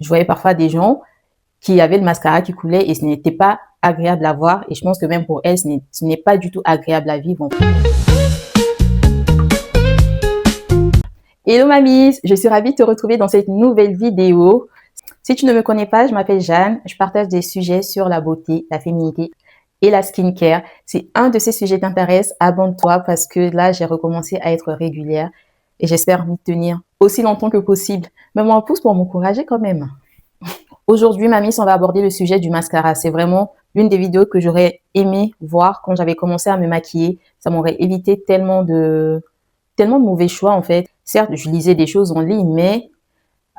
Je voyais parfois des gens qui avaient le mascara qui coulait et ce n'était pas agréable à voir. Et je pense que même pour elles, ce n'est pas du tout agréable à vivre. Hello mamie, je suis ravie de te retrouver dans cette nouvelle vidéo. Si tu ne me connais pas, je m'appelle Jeanne. Je partage des sujets sur la beauté, la féminité et la skincare. Si un de ces sujets t'intéresse, abonne-toi parce que là, j'ai recommencé à être régulière et j'espère m'y tenir aussi longtemps que possible. Mets-moi un pouce pour m'encourager quand même. Aujourd'hui, mamie, on va aborder le sujet du mascara. C'est vraiment l'une des vidéos que j'aurais aimé voir quand j'avais commencé à me maquiller. Ça m'aurait évité tellement de mauvais choix en fait. Certes, je lisais des choses en ligne, mais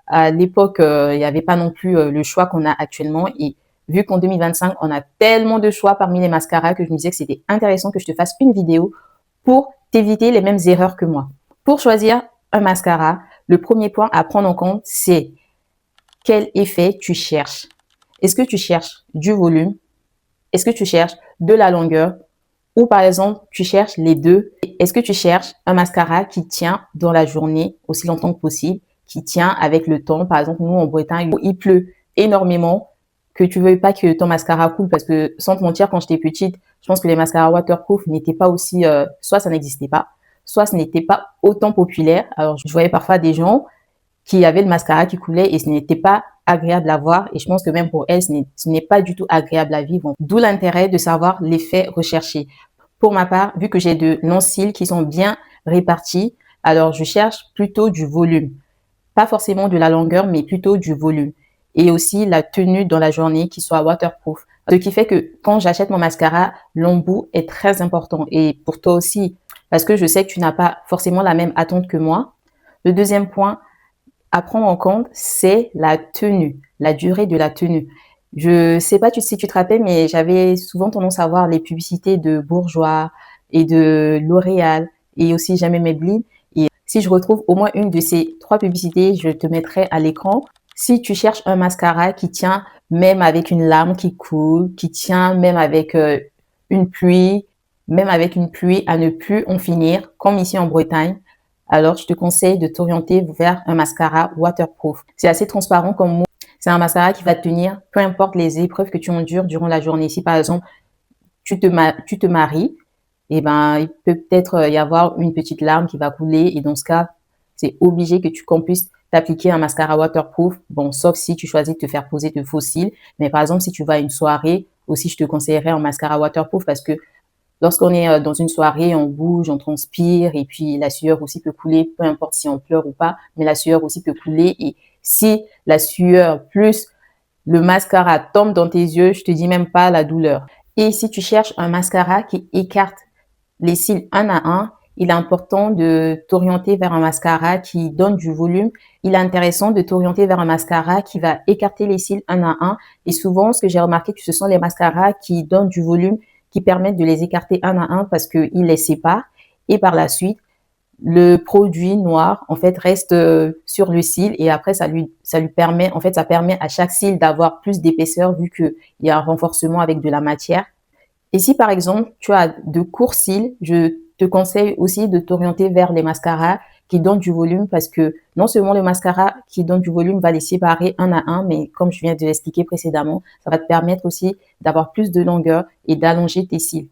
à l'époque, il n'y avait pas non plus le choix qu'on a actuellement. Et vu qu'en 2025, on a tellement de choix parmi les mascaras que je me disais que c'était intéressant que je te fasse une vidéo pour t'éviter les mêmes erreurs que moi. Pour choisir un mascara, le premier point à prendre en compte, c'est quel effet tu cherches. Est-ce que tu cherches du volume? Est-ce que tu cherches de la longueur? Ou par exemple, tu cherches les deux. Est-ce que tu cherches un mascara qui tient dans la journée aussi longtemps que possible, qui tient avec le temps? Par exemple, nous en Bretagne, il pleut énormément, que tu veuilles pas que ton mascara coule, parce que sans te mentir, quand j'étais petite, je pense que les mascaras waterproof n'étaient pas aussi, soit ça n'existait pas, soit ce n'était pas autant populaire. Alors je voyais parfois des gens qui avaient le mascara qui coulait et ce n'était pas agréable à voir. Et je pense que même pour elles, ce n'est pas du tout agréable à vivre. D'où l'intérêt de savoir l'effet recherché. Pour ma part, vu que j'ai de longs cils qui sont bien répartis, alors je cherche plutôt du volume. Pas forcément de la longueur, mais plutôt du volume. Et aussi la tenue dans la journée qui soit waterproof. Ce qui fait que quand j'achète mon mascara, l'embout est très important. Et pour toi aussi, parce que je sais que tu n'as pas forcément la même attente que moi. Le deuxième point à prendre en compte, c'est la tenue, la durée de la tenue. Je sais pas si tu te rappelles, mais j'avais souvent tendance à voir les publicités de Bourjois et de L'Oréal et aussi Jamais Maybelline. Et si je retrouve au moins une de ces trois publicités, je te mettrai à l'écran. Si tu cherches un mascara qui tient même avec une larme qui coule, qui tient même avec une pluie, même avec une pluie à ne plus en finir, comme ici en Bretagne, alors je te conseille de t'orienter vers un mascara waterproof. C'est assez transparent comme mot. C'est un mascara qui va tenir, peu importe les épreuves que tu endures durant la journée. Si par exemple, tu te maries, eh ben, il peut peut-être y avoir une petite larme qui va couler et dans ce cas, c'est obligé que qu'on puisse t'appliquer un mascara waterproof. Bon, sauf si tu choisis de te faire poser de faux cils. Mais par exemple, si tu vas à une soirée, aussi, je te conseillerais un mascara waterproof parce que lorsqu'on est dans une soirée, on bouge, on transpire et puis la sueur aussi peut couler, peu importe si on pleure ou pas, mais la sueur aussi peut couler. Et si la sueur plus le mascara tombe dans tes yeux, je te dis même pas la douleur. Et si tu cherches un mascara qui écarte les cils un à un, il est important de t'orienter vers un mascara qui donne du volume. Il est intéressant de t'orienter vers un mascara qui va écarter les cils un à un. Et souvent, ce que j'ai remarqué, que ce sont les mascaras qui donnent du volume, qui permettent de les écarter un à un parce qu'ils les séparent. Et par la suite, le produit noir, en fait, reste sur le cil et après, ça lui permet, en fait, ça permet à chaque cil d'avoir plus d'épaisseur vu qu'il y a un renforcement avec de la matière. Et si par exemple, tu as de courts cils, je te conseille aussi de t'orienter vers les mascaras qui donnent du volume parce que non seulement le mascara qui donne du volume va les séparer un à un, mais comme je viens de l'expliquer précédemment, ça va te permettre aussi d'avoir plus de longueur et d'allonger tes cils.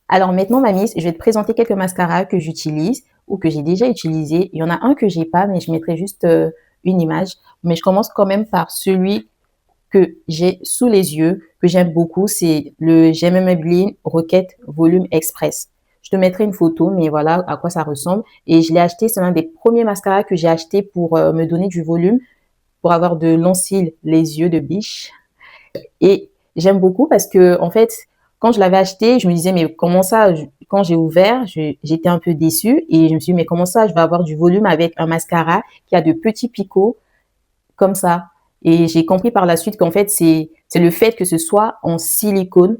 Alors maintenant, mamie, je vais te présenter quelques mascaras que j'utilise ou que j'ai déjà utilisés. Il y en a un que j'ai pas, mais je mettrai juste une image. Mais je commence quand même par celui que j'ai sous les yeux, que j'aime beaucoup, c'est le Jamais Maybelline Rocket Volume Express. Je te mettrai une photo, mais voilà à quoi ça ressemble. Et je l'ai acheté, c'est l'un des premiers mascaras que j'ai acheté pour me donner du volume, pour avoir de longs cils, les yeux de biche. Et j'aime beaucoup parce que, en fait, quand je l'avais acheté, je me disais, mais comment ça, quand j'ai ouvert, j'étais un peu déçue et je me suis dit, mais comment ça, je vais avoir du volume avec un mascara qui a de petits picots comme ça. Et j'ai compris par la suite qu'en fait, c'est le fait que ce soit en silicone,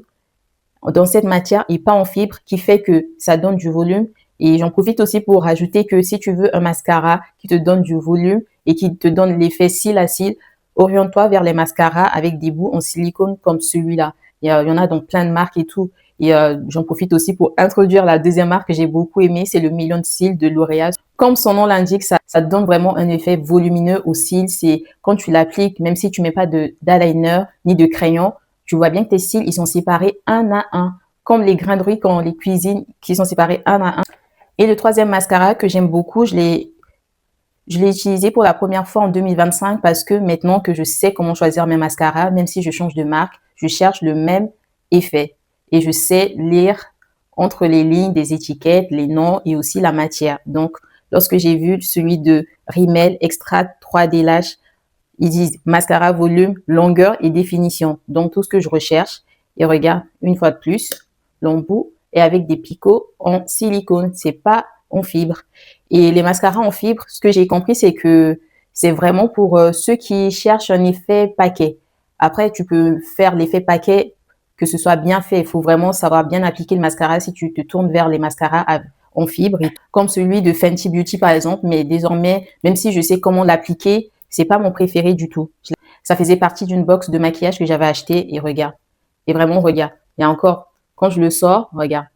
dans cette matière et pas en fibre, qui fait que ça donne du volume. Et j'en profite aussi pour rajouter que si tu veux un mascara qui te donne du volume et qui te donne l'effet cil à cil, oriente-toi vers les mascaras avec des bouts en silicone comme celui-là. Il y en a dans plein de marques et tout. Et j'en profite aussi pour introduire la deuxième marque que j'ai beaucoup aimée, c'est le Million de cils de L'Oréal. Comme son nom l'indique, ça donne vraiment un effet volumineux aux cils. C'est quand tu l'appliques, même si tu mets pas d'eyeliner ni de crayon, tu vois bien que tes cils, ils sont séparés un à un, comme les grains de riz quand on les cuisine, qui sont séparés un à un. Et le troisième mascara que j'aime beaucoup, je l'ai utilisé pour la première fois en 2025 parce que maintenant que je sais comment choisir mes mascaras, même si je change de marque, je cherche le même effet. Et je sais lire entre les lignes des étiquettes, les noms et aussi la matière. Donc, lorsque j'ai vu celui de Rimmel Extra 3D Lash, ils disent mascara, volume, longueur et définition. Donc, tout ce que je recherche. Et regarde, une fois de plus, l'embout est avec des picots en silicone. C'est pas en fibre. Et les mascaras en fibre, ce que j'ai compris, c'est que c'est vraiment pour ceux qui cherchent un effet paquet. Après, tu peux faire l'effet paquet, que ce soit bien fait. Il faut vraiment savoir bien appliquer le mascara si tu te tournes vers les mascaras en fibre, comme celui de Fenty Beauty par exemple. Mais désormais, même si je sais comment l'appliquer, c'est pas mon préféré du tout. Ça faisait partie d'une box de maquillage que j'avais acheté et regarde. Et vraiment, regarde. Il y a encore, quand je le sors, regarde,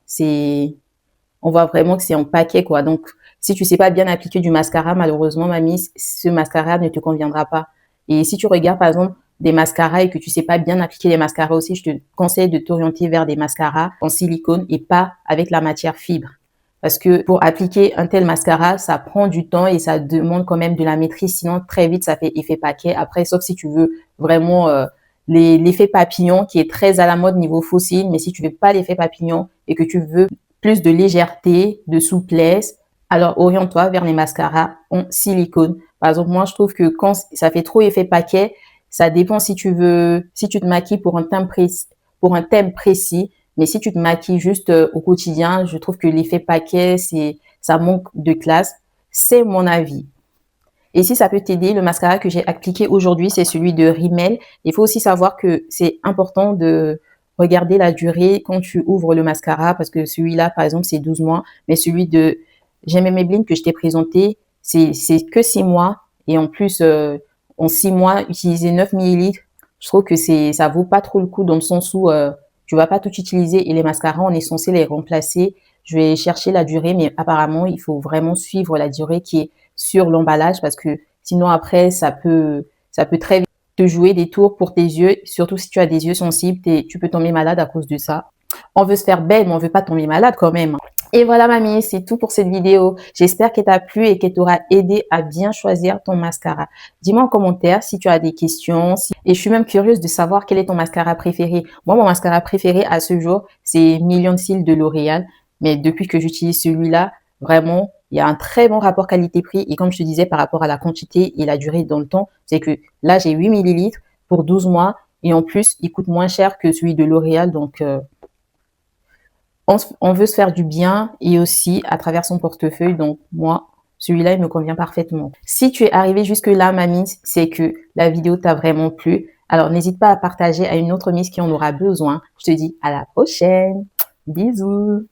on voit vraiment que c'est en paquet, quoi. Donc, si tu sais pas bien appliquer du mascara, malheureusement, mamie, ce mascara ne te conviendra pas. Et si tu regardes, par exemple, des mascaras et que tu sais pas bien appliquer les mascaras aussi, je te conseille de t'orienter vers des mascaras en silicone et pas avec la matière fibre. Parce que pour appliquer un tel mascara, ça prend du temps et ça demande quand même de la maîtrise. Sinon, très vite, ça fait effet paquet. Après, sauf si tu veux vraiment l'effet papillon qui est très à la mode niveau fossile. Mais si tu veux pas l'effet papillon et que tu veux plus de légèreté, de souplesse, alors oriente-toi vers les mascaras en silicone. Par exemple, moi, je trouve que quand ça fait trop effet paquet, ça dépend si tu te maquilles pour un thème précis. Mais si tu te maquilles juste au quotidien, je trouve que l'effet paquet, ça manque de classe. C'est mon avis. Et si ça peut t'aider, le mascara que j'ai appliqué aujourd'hui, c'est celui de Rimmel. Il faut aussi savoir que c'est important de regarder la durée quand tu ouvres le mascara parce que celui-là, par exemple, c'est 12 mois. Mais celui de J'aime Maybelline que je t'ai présenté, c'est que 6 mois. Et en plus, en 6 mois, utiliser 9 millilitres, je trouve que ça vaut pas trop le coup dans le sens où tu vas pas tout utiliser et les mascaras, on est censé les remplacer. Je vais chercher la durée, mais apparemment, il faut vraiment suivre la durée qui est sur l'emballage parce que sinon après, ça peut très vite te jouer des tours pour tes yeux, surtout si tu as des yeux sensibles, tu peux tomber malade à cause de ça. On veut se faire belle, mais on veut pas tomber malade quand même. Et voilà mamie, c'est tout pour cette vidéo. J'espère qu'elle t'a plu et qu'elle t'aura aidé à bien choisir ton mascara. Dis-moi en commentaire si tu as des questions. Et je suis même curieuse de savoir quel est ton mascara préféré. Moi, mon mascara préféré à ce jour, c'est Million de cils de L'Oréal. Mais depuis que j'utilise celui-là, vraiment, il y a un très bon rapport qualité-prix. Et comme je te disais, par rapport à la quantité et la durée dans le temps, c'est que là, j'ai 8 millilitres pour 12 mois. Et en plus, il coûte moins cher que celui de L'Oréal. Donc, on veut se faire du bien et aussi à travers son portefeuille. Donc, moi, celui-là, il me convient parfaitement. Si tu es arrivé jusque-là, mamie, c'est que la vidéo t'a vraiment plu. Alors, n'hésite pas à partager à une autre miss qui en aura besoin. Je te dis à la prochaine. Bisous.